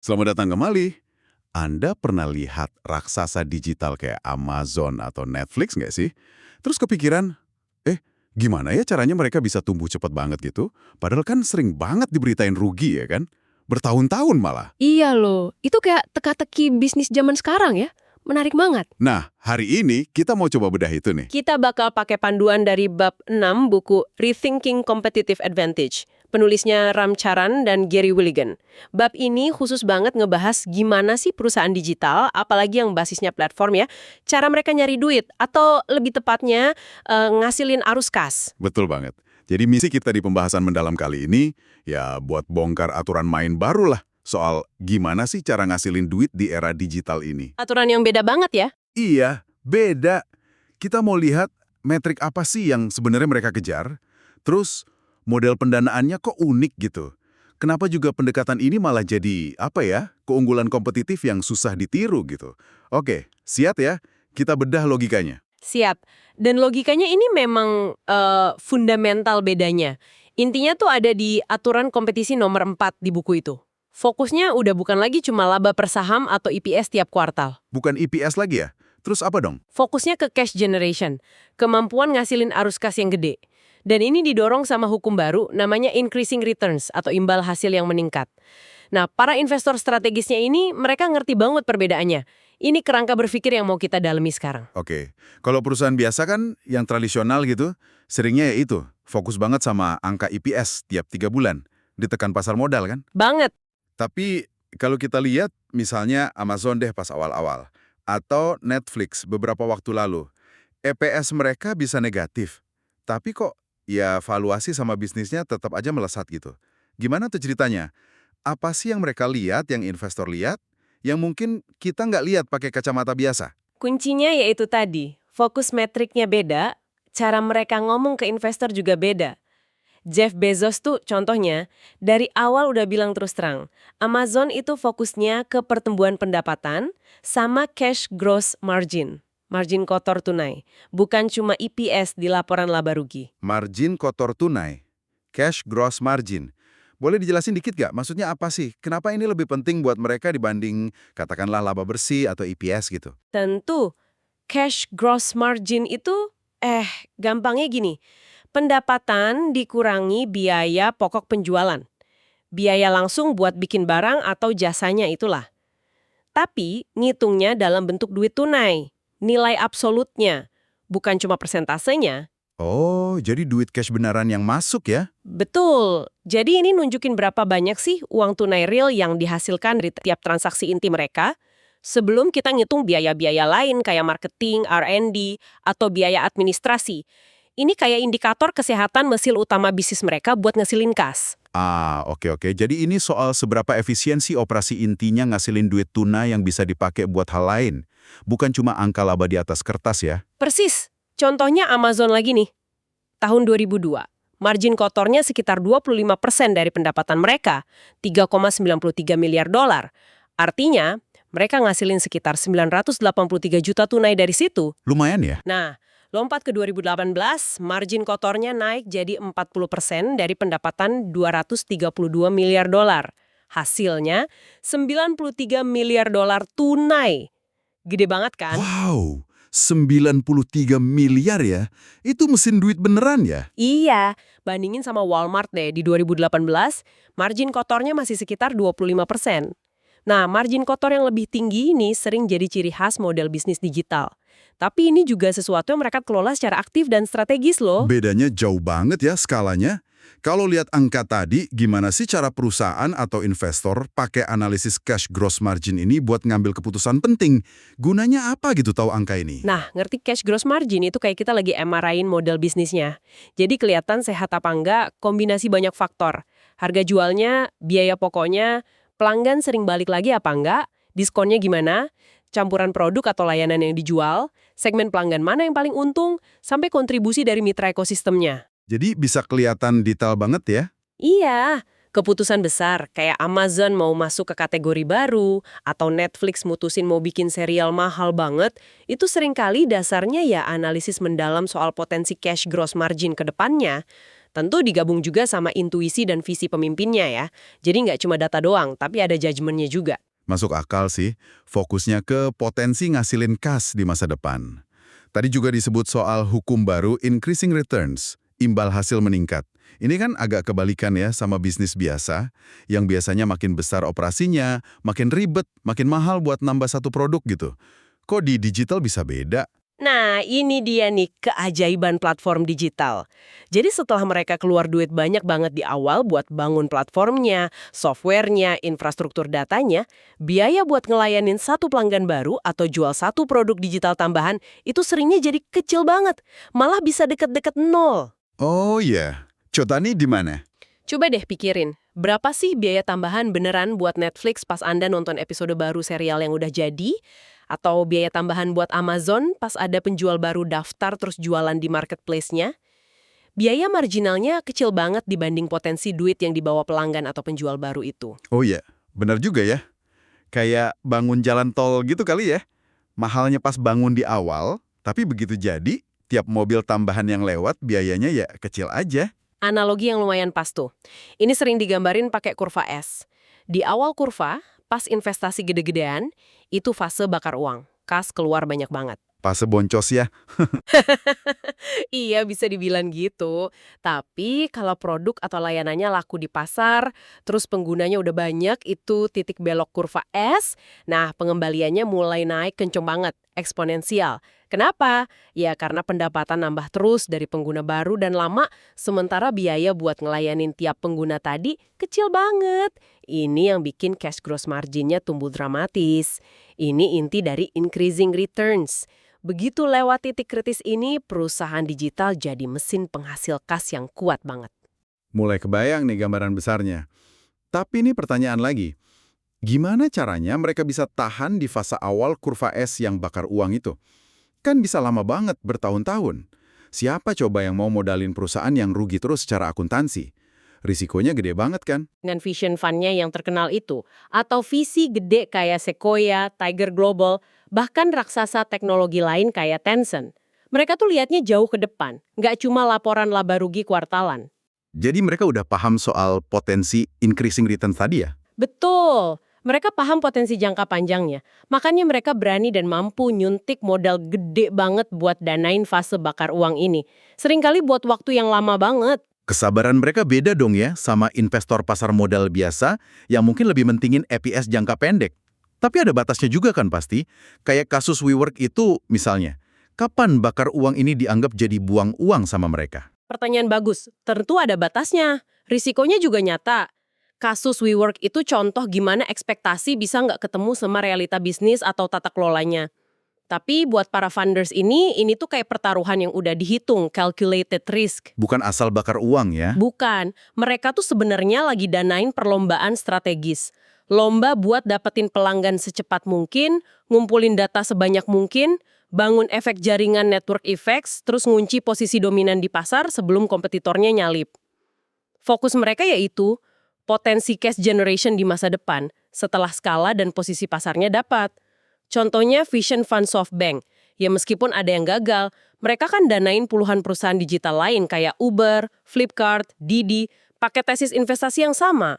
Selamat datang kembali. Anda pernah lihat raksasa digital kayak Amazon atau Netflix nggak sih? Terus kepikiran, gimana ya caranya mereka bisa tumbuh cepat banget gitu? Padahal kan sering banget diberitain rugi ya kan? Bertahun-tahun malah. Iya loh, itu kayak teka-teki bisnis zaman sekarang ya. Menarik banget. Nah, hari ini kita mau coba bedah itu nih. Kita bakal pakai panduan dari bab 6 buku Rethinking Competitive Advantage. Penulisnya Ram Charan dan Gary Willigan. Bab ini khusus banget ngebahas gimana sih perusahaan digital, apalagi yang basisnya platform ya, cara mereka nyari duit, atau lebih tepatnya ngasilin arus kas. Betul banget. Jadi misi kita di pembahasan mendalam kali ini, ya buat bongkar aturan main baru lah. Soal gimana sih cara ngasilin duit di era digital ini. Aturan yang beda banget ya. Iya, beda. Kita mau lihat metrik apa sih yang sebenarnya mereka kejar, terus model pendanaannya kok unik gitu. Kenapa juga pendekatan ini malah jadi, keunggulan kompetitif yang susah ditiru gitu. Oke, siap ya? Kita bedah logikanya. Siap. Dan logikanya ini memang fundamental bedanya. Intinya tuh ada di aturan kompetisi nomor 4 di buku itu. Fokusnya udah bukan lagi cuma laba per saham atau EPS tiap kuartal. Bukan EPS lagi ya? Terus apa dong? Fokusnya ke cash generation, kemampuan ngasilin arus kas yang gede. Dan ini didorong sama hukum baru namanya increasing returns atau imbal hasil yang meningkat. Nah, para investor strategisnya ini mereka ngerti banget perbedaannya. Ini kerangka berpikir yang mau kita dalami sekarang. Oke, kalau perusahaan biasa kan yang tradisional gitu, seringnya ya itu, fokus banget sama angka EPS tiap 3 bulan, ditekan pasar modal kan? Banget. Tapi kalau kita lihat misalnya Amazon deh pas awal-awal, atau Netflix beberapa waktu lalu, EPS mereka bisa negatif, tapi kok ya valuasi sama bisnisnya tetap aja melesat gitu. Gimana tuh ceritanya? Apa sih yang mereka lihat, yang investor lihat, yang mungkin kita nggak lihat pakai kacamata biasa? Kuncinya yaitu tadi, fokus metriknya beda, cara mereka ngomong ke investor juga beda. Jeff Bezos tuh contohnya, dari awal udah bilang terus terang, Amazon itu fokusnya ke pertumbuhan pendapatan sama cash gross margin, margin kotor tunai, bukan cuma EPS di laporan laba rugi. Margin kotor tunai, cash gross margin. Boleh dijelasin dikit nggak? Maksudnya apa sih? Kenapa ini lebih penting buat mereka dibanding katakanlah laba bersih atau EPS gitu? Tentu, cash gross margin itu, gampangnya gini, pendapatan dikurangi biaya pokok penjualan. Biaya langsung buat bikin barang atau jasanya itulah. Tapi ngitungnya dalam bentuk duit tunai, nilai absolutnya, bukan cuma persentasenya. Oh, jadi duit cash beneran yang masuk ya? Betul. Jadi ini nunjukin berapa banyak sih uang tunai real yang dihasilkan dari tiap transaksi inti mereka, sebelum kita ngitung biaya-biaya lain kayak marketing, R&D, atau biaya administrasi. Ini kayak indikator kesehatan mesin utama bisnis mereka buat ngesilin kas. Oke. Jadi ini soal seberapa efisiensi operasi intinya ngasilin duit tunai yang bisa dipakai buat hal lain. Bukan cuma angka laba di atas kertas ya. Persis. Contohnya Amazon lagi nih. Tahun 2002, margin kotornya sekitar 25% dari pendapatan mereka, 3,93 miliar dolar. Artinya, mereka ngasilin sekitar 983 juta tunai dari situ. Lumayan ya? Nah, lompat ke 2018, margin kotornya naik jadi 40% dari pendapatan 232 miliar dolar. Hasilnya 93 miliar dolar tunai. Gede banget kan? Wow, 93 miliar ya? Itu mesin duit beneran ya? Iya, bandingin sama Walmart deh di 2018, margin kotornya masih sekitar 25%. Nah, margin kotor yang lebih tinggi ini sering jadi ciri khas model bisnis digital. Tapi ini juga sesuatu yang mereka kelola secara aktif dan strategis loh. Bedanya jauh banget ya skalanya. Kalau lihat angka tadi, gimana sih cara perusahaan atau investor pakai analisis cash gross margin ini buat ngambil keputusan penting? Gunanya apa gitu tahu angka ini? Nah, ngerti cash gross margin itu kayak kita lagi MRI-in model bisnisnya. Jadi kelihatan sehat apa enggak, kombinasi banyak faktor. Harga jualnya, biaya pokoknya, pelanggan sering balik lagi apa enggak, diskonnya gimana, campuran produk atau layanan yang dijual, segmen pelanggan mana yang paling untung, sampai kontribusi dari mitra ekosistemnya. Jadi bisa kelihatan detail banget ya? Iya, keputusan besar kayak Amazon mau masuk ke kategori baru atau Netflix mutusin mau bikin serial mahal banget, itu seringkali dasarnya ya analisis mendalam soal potensi cash gross margin ke depannya. Tentu digabung juga sama intuisi dan visi pemimpinnya ya. Jadi nggak cuma data doang, tapi ada judgementnya juga. Masuk akal sih, fokusnya ke potensi ngasilin kas di masa depan. Tadi juga disebut soal hukum baru increasing returns, imbal hasil meningkat. Ini kan agak kebalikan ya sama bisnis biasa, yang biasanya makin besar operasinya, makin ribet, makin mahal buat nambah satu produk gitu. Kok di digital bisa beda? Nah, ini dia nih keajaiban platform digital. Jadi setelah mereka keluar duit banyak banget di awal buat bangun platformnya, softwarenya, infrastruktur datanya, biaya buat ngelayanin satu pelanggan baru atau jual satu produk digital tambahan itu seringnya jadi kecil banget. Malah bisa deket-deket nol. Oh iya, Chotani di mana? Coba deh pikirin, berapa sih biaya tambahan beneran buat Netflix pas Anda nonton episode baru serial yang udah jadi? Atau biaya tambahan buat Amazon pas ada penjual baru daftar terus jualan di marketplace-nya? Biaya marginalnya kecil banget dibanding potensi duit yang dibawa pelanggan atau penjual baru itu. Oh iya, benar juga ya. Kayak bangun jalan tol gitu kali ya. Mahalnya pas bangun di awal, tapi begitu jadi, tiap mobil tambahan yang lewat biayanya ya kecil aja. Analogi yang lumayan pas tuh. Ini sering digambarin pakai kurva S. Di awal kurva, pas investasi gede-gedean, itu fase bakar uang. Kas keluar banyak banget. Pas boncos ya. Iya, bisa dibilang gitu. Tapi kalau produk atau layanannya laku di pasar, terus penggunanya udah banyak, itu titik belok kurva S. Nah, pengembaliannya mulai naik kenceng banget, eksponensial. Kenapa? Ya karena pendapatan nambah terus dari pengguna baru dan lama, sementara biaya buat ngelayanin tiap pengguna tadi kecil banget. Ini yang bikin cash gross margin-nya tumbuh dramatis. Ini inti dari increasing returns. Begitu lewat titik kritis ini, perusahaan digital jadi mesin penghasil kas yang kuat banget. Mulai kebayang nih gambaran besarnya. Tapi ini pertanyaan lagi. Gimana caranya mereka bisa tahan di fase awal kurva S yang bakar uang itu? Kan bisa lama banget, bertahun-tahun. Siapa coba yang mau modalin perusahaan yang rugi terus secara akuntansi? Risikonya gede banget kan? Dengan vision fund-nya yang terkenal itu, atau visi gede kayak Sequoia, Tiger Global, bahkan raksasa teknologi lain kayak Tencent. Mereka tuh lihatnya jauh ke depan, nggak cuma laporan laba rugi kuartalan. Jadi mereka udah paham soal potensi increasing return tadi ya? Betul, mereka paham potensi jangka panjangnya. Makanya mereka berani dan mampu nyuntik modal gede banget buat danain fase bakar uang ini. Seringkali buat waktu yang lama banget. Kesabaran mereka beda dong ya sama investor pasar modal biasa yang mungkin lebih mentingin EPS jangka pendek. Tapi ada batasnya juga kan pasti. Kayak kasus WeWork itu misalnya. Kapan bakar uang ini dianggap jadi buang uang sama mereka? Pertanyaan bagus, tentu ada batasnya. Risikonya juga nyata. Kasus WeWork itu contoh gimana ekspektasi bisa nggak ketemu sama realita bisnis atau tata kelolanya. Tapi buat para funders ini tuh kayak pertaruhan yang udah dihitung, calculated risk. Bukan asal bakar uang ya. Bukan, mereka tuh sebenarnya lagi danain perlombaan strategis. Lomba buat dapetin pelanggan secepat mungkin, ngumpulin data sebanyak mungkin, bangun efek jaringan network effects, terus ngunci posisi dominan di pasar sebelum kompetitornya nyalip. Fokus mereka yaitu potensi cash generation di masa depan setelah skala dan posisi pasarnya dapat. Contohnya Vision Fund SoftBank. Ya meskipun ada yang gagal, mereka kan danain puluhan perusahaan digital lain kayak Uber, Flipkart, Didi, pakai tesis investasi yang sama.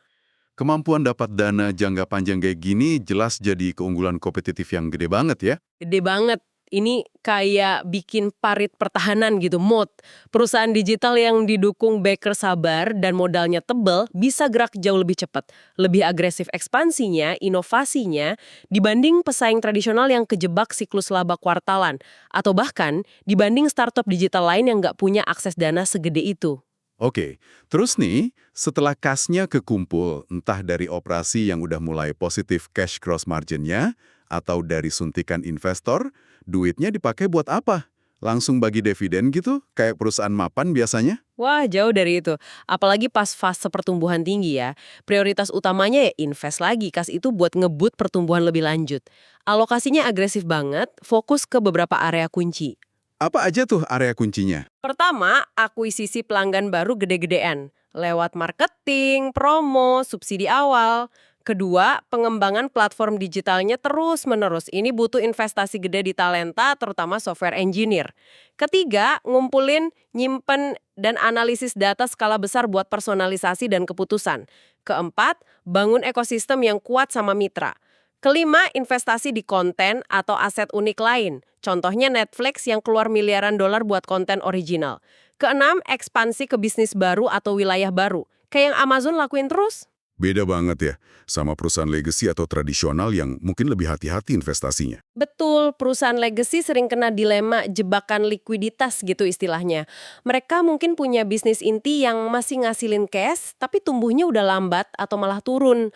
Kemampuan dapat dana jangka panjang kayak gini jelas jadi keunggulan kompetitif yang gede banget ya. Gede banget. Ini kayak bikin parit pertahanan gitu, moat. Perusahaan digital yang didukung backer sabar dan modalnya tebal bisa gerak jauh lebih cepat. Lebih agresif ekspansinya, inovasinya, dibanding pesaing tradisional yang kejebak siklus laba kuartalan. Atau bahkan dibanding startup digital lain yang nggak punya akses dana segede itu. Oke, terus nih, setelah kasnya kekumpul, entah dari operasi yang udah mulai positif cash gross margin-nya, atau dari suntikan investor, duitnya dipakai buat apa? Langsung bagi dividen gitu, kayak perusahaan mapan biasanya? Wah, jauh dari itu. Apalagi pas fase pertumbuhan tinggi ya. Prioritas utamanya ya invest lagi, kas itu buat ngebut pertumbuhan lebih lanjut. Alokasinya agresif banget, fokus ke beberapa area kunci. Apa aja tuh area kuncinya? Pertama, akuisisi pelanggan baru gede-gedean. Lewat marketing, promo, subsidi awal. Kedua, pengembangan platform digitalnya terus-menerus. Ini butuh investasi gede di talenta, terutama software engineer. Ketiga, ngumpulin, nyimpen, dan analisis data skala besar buat personalisasi dan keputusan. Keempat, bangun ekosistem yang kuat sama mitra. Kelima, investasi di konten atau aset unik lain. Contohnya Netflix yang keluar miliaran dolar buat konten original. Keenam, ekspansi ke bisnis baru atau wilayah baru. Kayak yang Amazon lakuin terus. Beda banget ya, sama perusahaan legacy atau tradisional yang mungkin lebih hati-hati investasinya. Betul, perusahaan legacy sering kena dilema jebakan likuiditas gitu istilahnya. Mereka mungkin punya bisnis inti yang masih ngasilin cash, tapi tumbuhnya udah lambat atau malah turun.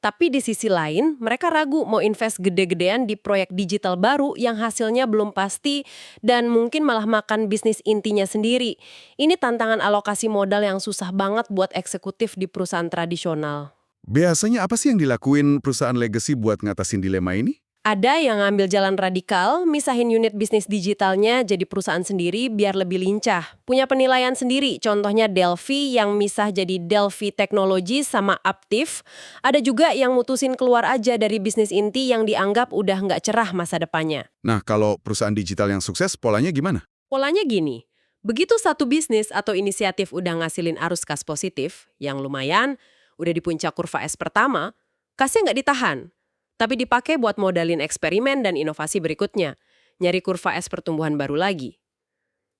Tapi di sisi lain, mereka ragu mau invest gede-gedean di proyek digital baru yang hasilnya belum pasti dan mungkin malah makan bisnis intinya sendiri. Ini tantangan alokasi modal yang susah banget buat eksekutif di perusahaan tradisional. Biasanya apa sih yang dilakuin perusahaan legacy buat ngatasin dilema ini? Ada yang ngambil jalan radikal, misahin unit bisnis digitalnya jadi perusahaan sendiri biar lebih lincah. Punya penilaian sendiri, contohnya Delphi yang misah jadi Delphi Technology sama Aptiv. Ada juga yang mutusin keluar aja dari bisnis inti yang dianggap udah nggak cerah masa depannya. Nah, kalau perusahaan digital yang sukses, polanya gimana? Polanya gini, begitu satu bisnis atau inisiatif udah ngasilin arus kas positif, yang lumayan, udah di puncak kurva S pertama, kasnya nggak ditahan. Tapi dipakai buat modalin eksperimen dan inovasi berikutnya. Nyari kurva S pertumbuhan baru lagi.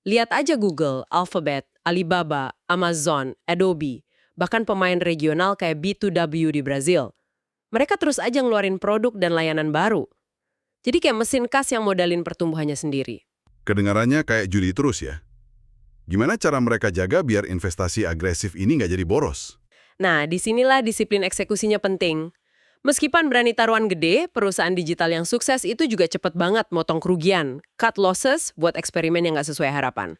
Lihat aja Google, Alphabet, Alibaba, Amazon, Adobe, bahkan pemain regional kayak B2W di Brazil. Mereka terus aja ngeluarin produk dan layanan baru. Jadi kayak mesin kas yang modalin pertumbuhannya sendiri. Kedengarannya kayak judi terus ya. Gimana cara mereka jaga biar investasi agresif ini nggak jadi boros? Nah, disinilah disiplin eksekusinya penting. Meskipun berani taruhan gede, perusahaan digital yang sukses itu juga cepet banget motong kerugian, cut losses buat eksperimen yang nggak sesuai harapan.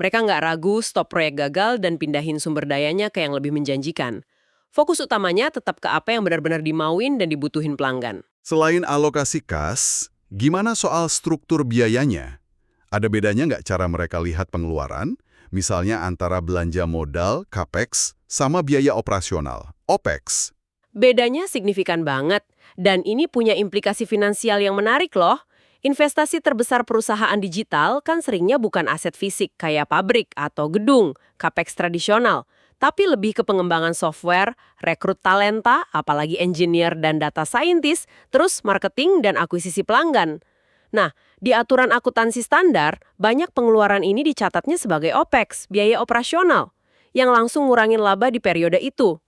Mereka nggak ragu stop proyek gagal dan pindahin sumber dayanya ke yang lebih menjanjikan. Fokus utamanya tetap ke apa yang benar-benar dimauin dan dibutuhin pelanggan. Selain alokasi kas, gimana soal struktur biayanya? Ada bedanya nggak cara mereka lihat pengeluaran? Misalnya antara belanja modal, CAPEX, sama biaya operasional, OPEX. Bedanya signifikan banget, dan ini punya implikasi finansial yang menarik loh. Investasi terbesar perusahaan digital kan seringnya bukan aset fisik kayak pabrik atau gedung, capex tradisional, tapi lebih ke pengembangan software, rekrut talenta, apalagi engineer dan data scientist, terus marketing dan akuisisi pelanggan. Nah, di aturan akuntansi standar, banyak pengeluaran ini dicatatnya sebagai OPEX, biaya operasional, yang langsung ngurangin laba di periode itu.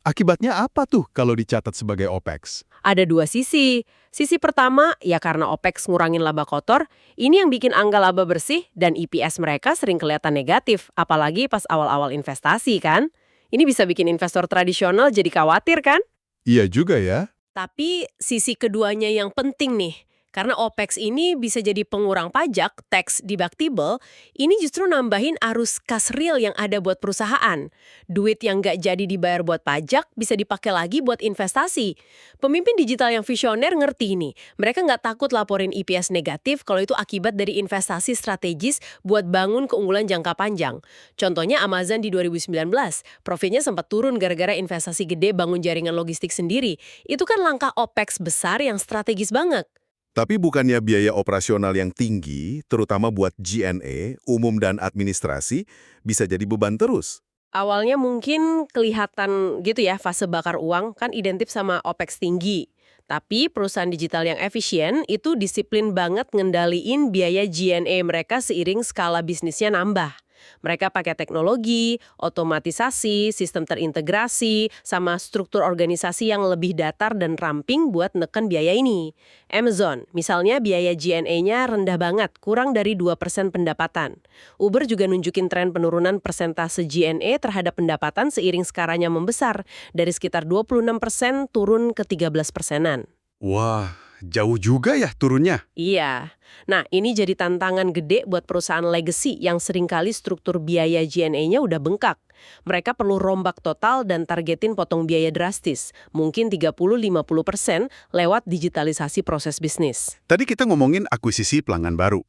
Akibatnya apa tuh kalau dicatat sebagai OPEX? Ada dua sisi. Sisi pertama, ya karena OPEX ngurangin laba kotor, ini yang bikin angka laba bersih dan EPS mereka sering kelihatan negatif, apalagi pas awal-awal investasi kan. Ini bisa bikin investor tradisional jadi khawatir kan? Iya juga ya. Tapi sisi keduanya yang penting nih. Karena OPEX ini bisa jadi pengurang pajak, tax deductible, ini justru nambahin arus kas real yang ada buat perusahaan. Duit yang nggak jadi dibayar buat pajak bisa dipakai lagi buat investasi. Pemimpin digital yang visioner ngerti ini. Mereka nggak takut laporin EPS negatif kalau itu akibat dari investasi strategis buat bangun keunggulan jangka panjang. Contohnya Amazon di 2019, profitnya sempat turun gara-gara investasi gede bangun jaringan logistik sendiri. Itu kan langkah OPEX besar yang strategis banget. Tapi bukannya biaya operasional yang tinggi, terutama buat G&A, umum dan administrasi, bisa jadi beban terus? Awalnya mungkin kelihatan gitu ya, fase bakar uang kan identik sama OPEX tinggi. Tapi perusahaan digital yang efisien itu disiplin banget ngendaliin biaya G&A mereka seiring skala bisnisnya nambah. Mereka pakai teknologi, otomatisasi, sistem terintegrasi, sama struktur organisasi yang lebih datar dan ramping buat neken biaya ini. Amazon, misalnya biaya G&A-nya rendah banget, kurang dari 2% pendapatan. Uber juga nunjukin tren penurunan persentase G&A terhadap pendapatan seiring skalanya membesar, dari sekitar 26% turun ke 13%-an. Wah, jauh juga ya turunnya. Iya. Nah, ini jadi tantangan gede buat perusahaan legacy yang seringkali struktur biaya G&A-nya udah bengkak. Mereka perlu rombak total dan targetin potong biaya drastis, mungkin 30-50% lewat digitalisasi proses bisnis. Tadi kita ngomongin akuisisi pelanggan baru.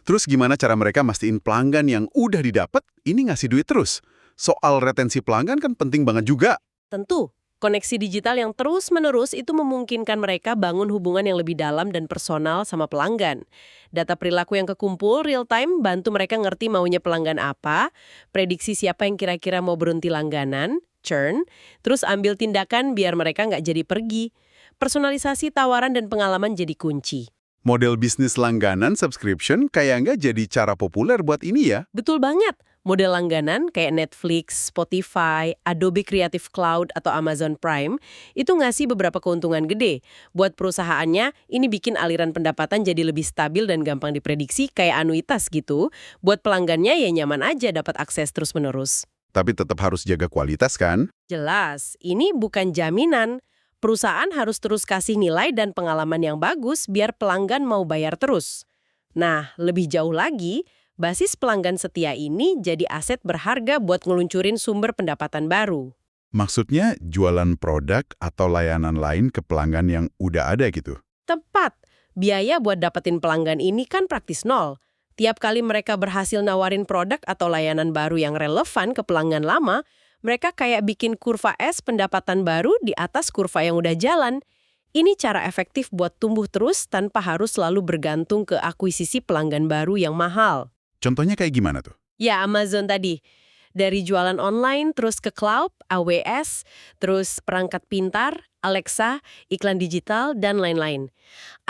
Terus gimana cara mereka mastiin pelanggan yang udah didapat ini ngasih duit terus? Soal retensi pelanggan kan penting banget juga. Tentu, Koneksi digital yang terus-menerus itu memungkinkan mereka bangun hubungan yang lebih dalam dan personal sama pelanggan. Data perilaku yang kekumpul real-time bantu mereka ngerti maunya pelanggan apa, prediksi siapa yang kira-kira mau berhenti langganan, churn, terus ambil tindakan biar mereka nggak jadi pergi. Personalisasi tawaran dan pengalaman jadi kunci. Model bisnis langganan subscription kayak nggak jadi cara populer buat ini ya? Betul banget. Model langganan kayak Netflix, Spotify, Adobe Creative Cloud, atau Amazon Prime itu ngasih beberapa keuntungan gede. Buat perusahaannya, ini bikin aliran pendapatan jadi lebih stabil dan gampang diprediksi kayak anuitas gitu. Buat pelanggannya ya nyaman aja dapat akses terus-menerus. Tapi tetap harus jaga kualitas kan? Jelas, ini bukan jaminan. Perusahaan harus terus kasih nilai dan pengalaman yang bagus biar pelanggan mau bayar terus. Nah, lebih jauh lagi, basis pelanggan setia ini jadi aset berharga buat ngeluncurin sumber pendapatan baru. Maksudnya jualan produk atau layanan lain ke pelanggan yang udah ada gitu? Tepat, biaya buat dapetin pelanggan ini kan praktis nol. Tiap kali mereka berhasil nawarin produk atau layanan baru yang relevan ke pelanggan lama, mereka kayak bikin kurva S pendapatan baru di atas kurva yang udah jalan. Ini cara efektif buat tumbuh terus tanpa harus selalu bergantung ke akuisisi pelanggan baru yang mahal. Contohnya kayak gimana tuh? Ya, Amazon tadi. Dari jualan online, terus ke cloud, AWS, terus perangkat pintar, Alexa, iklan digital, dan lain-lain.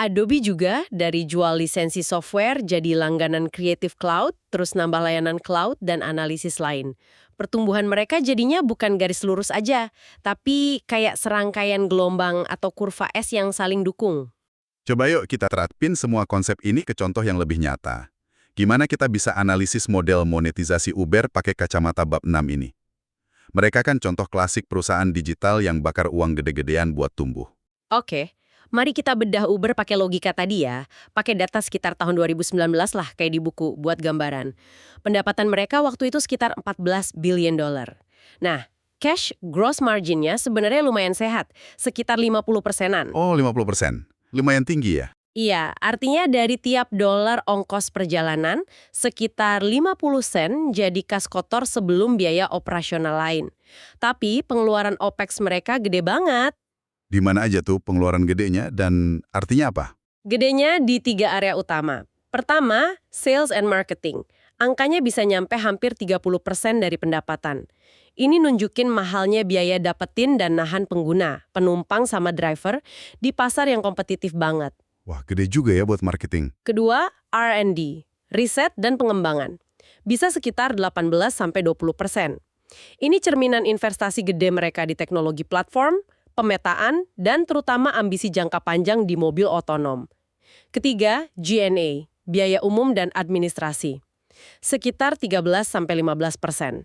Adobe juga dari jual lisensi software jadi langganan Creative Cloud, terus nambah layanan cloud dan analisis lain. Pertumbuhan mereka jadinya bukan garis lurus aja, tapi kayak serangkaian gelombang atau kurva S yang saling dukung. Coba yuk kita terapin semua konsep ini ke contoh yang lebih nyata. Gimana kita bisa analisis model monetisasi Uber pakai kacamata bab 6 ini? Mereka kan contoh klasik perusahaan digital yang bakar uang gede-gedean buat tumbuh. Oke, mari kita bedah Uber pakai logika tadi ya. Pakai data sekitar tahun 2019 lah kayak di buku buat gambaran. Pendapatan mereka waktu itu sekitar 14 billion dollar. Nah, cash gross margin-nya sebenarnya lumayan sehat, sekitar 50%-an. Oh, 50%. Lumayan tinggi ya? Iya, artinya dari tiap dolar ongkos perjalanan, sekitar 50 sen jadi kas kotor sebelum biaya operasional lain. Tapi pengeluaran OPEX mereka gede banget. Di mana aja tuh pengeluaran gedenya dan artinya apa? Gedenya di 3 area utama. Pertama, sales and marketing. Angkanya bisa nyampe hampir 30% dari pendapatan. Ini nunjukin mahalnya biaya dapetin dan nahan pengguna, penumpang sama driver di pasar yang kompetitif banget. Wah, gede juga ya buat marketing. Kedua, R&D, riset dan pengembangan. Bisa sekitar 18-20%. Ini cerminan investasi gede mereka di teknologi platform, pemetaan, dan terutama ambisi jangka panjang di mobil otonom. Ketiga, G&A, biaya umum dan administrasi. Sekitar 13-15%.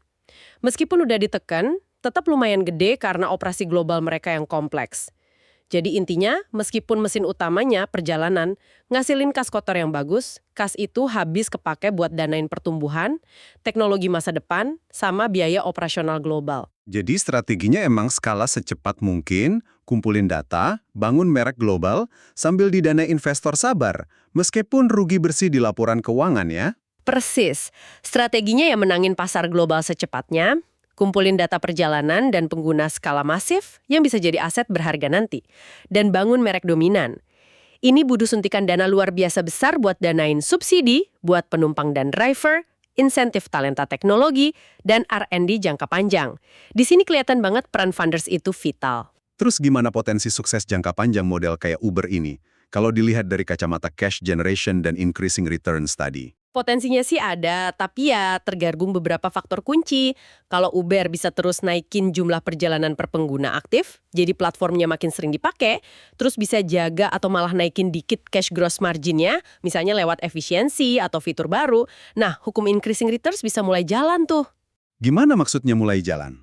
Meskipun udah ditekan, tetap lumayan gede karena operasi global mereka yang kompleks. Jadi intinya, meskipun mesin utamanya perjalanan, ngasilin kas kotor yang bagus, kas itu habis kepake buat danain pertumbuhan, teknologi masa depan, sama biaya operasional global. Jadi strateginya emang skala secepat mungkin, kumpulin data, bangun merek global, sambil didanai investor sabar, meskipun rugi bersih di laporan keuangan ya. Persis. Strateginya ya menangin pasar global secepatnya, kumpulin data perjalanan dan pengguna skala masif yang bisa jadi aset berharga nanti, dan bangun merek dominan. Ini butuh suntikan dana luar biasa besar buat danain subsidi, buat penumpang dan driver, insentif talenta teknologi, dan R&D jangka panjang. Di sini kelihatan banget peran funders itu vital. Terus gimana potensi sukses jangka panjang model kayak Uber ini, kalau dilihat dari kacamata cash generation dan increasing returns tadi? Potensinya sih ada, tapi ya tergabung beberapa faktor kunci. Kalau Uber bisa terus naikin jumlah perjalanan per pengguna aktif, jadi platformnya makin sering dipakai, terus bisa jaga atau malah naikin dikit cash gross margin-nya, misalnya lewat efisiensi atau fitur baru, nah hukum increasing returns bisa mulai jalan tuh. Gimana maksudnya mulai jalan?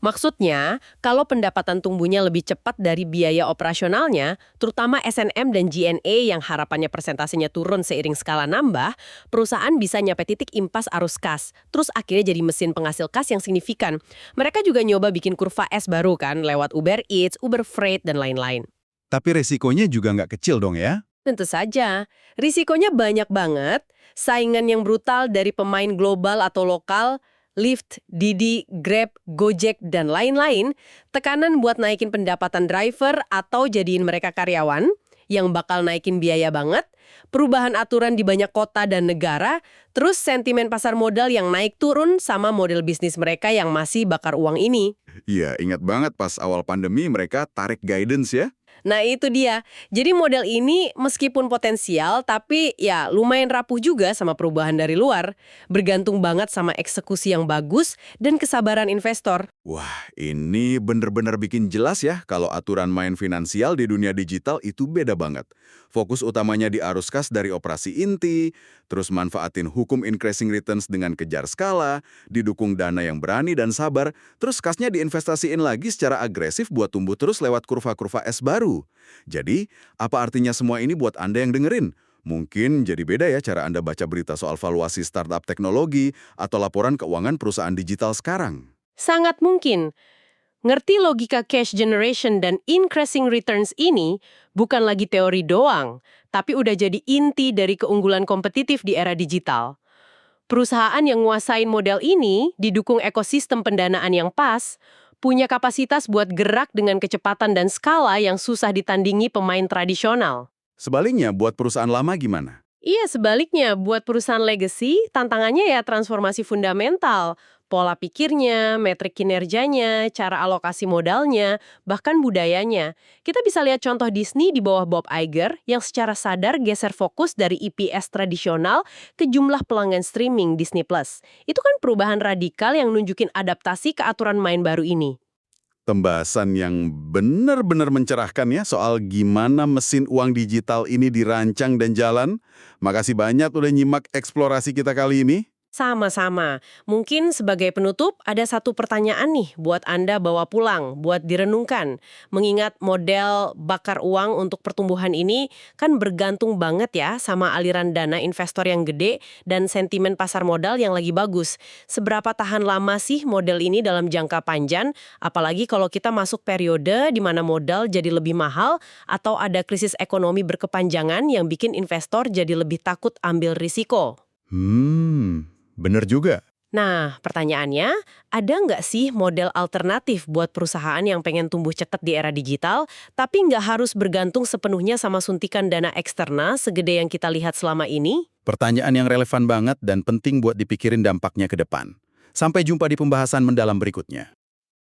Maksudnya, kalau pendapatan tumbuhnya lebih cepat dari biaya operasionalnya, terutama S&M dan G&A yang harapannya persentasenya turun seiring skala nambah, perusahaan bisa nyampe titik impas arus kas, terus akhirnya jadi mesin penghasil kas yang signifikan. Mereka juga nyoba bikin kurva S baru kan, lewat Uber Eats, Uber Freight, dan lain-lain. Tapi resikonya juga nggak kecil dong ya? Tentu saja, risikonya banyak banget, saingan yang brutal dari pemain global atau lokal, Lyft, Didi, Grab, Gojek, dan lain-lain, tekanan buat naikin pendapatan driver atau jadiin mereka karyawan, yang bakal naikin biaya banget, perubahan aturan di banyak kota dan negara, terus sentimen pasar modal yang naik turun sama model bisnis mereka yang masih bakar uang ini. Iya, ingat banget pas awal pandemi mereka tarik guidance ya. Nah itu dia, jadi model ini meskipun potensial tapi ya lumayan rapuh juga sama perubahan dari luar, bergantung banget sama eksekusi yang bagus dan kesabaran investor. Wah, ini bener-bener bikin jelas ya kalau aturan main finansial di dunia digital itu beda banget. Fokus utamanya di arus kas dari operasi inti, terus manfaatin hukum increasing returns dengan kejar skala, didukung dana yang berani dan sabar, terus kasnya diinvestasiin lagi secara agresif buat tumbuh terus lewat kurva-kurva S baru. Jadi, apa artinya semua ini buat Anda yang dengerin? Mungkin jadi beda ya cara Anda baca berita soal valuasi startup teknologi atau laporan keuangan perusahaan digital sekarang. Sangat mungkin. Ngerti logika cash generation dan increasing returns ini bukan lagi teori doang, tapi udah jadi inti dari keunggulan kompetitif di era digital. Perusahaan yang nguasain model ini didukung ekosistem pendanaan yang pas, punya kapasitas buat gerak dengan kecepatan dan skala yang susah ditandingi pemain tradisional. Sebaliknya, buat perusahaan lama gimana? Iya, sebaliknya, buat perusahaan legacy, tantangannya ya transformasi fundamental. Pola pikirnya, metrik kinerjanya, cara alokasi modalnya, bahkan budayanya. Kita bisa lihat contoh Disney di bawah Bob Iger yang secara sadar geser fokus dari EPS tradisional ke jumlah pelanggan streaming Disney+. Itu kan perubahan radikal yang nunjukin adaptasi ke aturan main baru ini. Pembahasan yang benar-benar mencerahkan ya soal gimana mesin uang digital ini dirancang dan jalan. Makasih banyak udah nyimak eksplorasi kita kali ini. Sama-sama. Mungkin sebagai penutup ada satu pertanyaan nih buat Anda bawa pulang, buat direnungkan. Mengingat model bakar uang untuk pertumbuhan ini kan bergantung banget ya sama aliran dana investor yang gede dan sentimen pasar modal yang lagi bagus. Seberapa tahan lama sih model ini dalam jangka panjang? Apalagi kalau kita masuk periode di mana modal jadi lebih mahal atau ada krisis ekonomi berkepanjangan yang bikin investor jadi lebih takut ambil risiko. Bener juga. Nah, pertanyaannya, ada nggak sih model alternatif buat perusahaan yang pengen tumbuh cepat di era digital, tapi nggak harus bergantung sepenuhnya sama suntikan dana eksterna segede yang kita lihat selama ini? Pertanyaan yang relevan banget dan penting buat dipikirin dampaknya ke depan. Sampai jumpa di pembahasan mendalam berikutnya.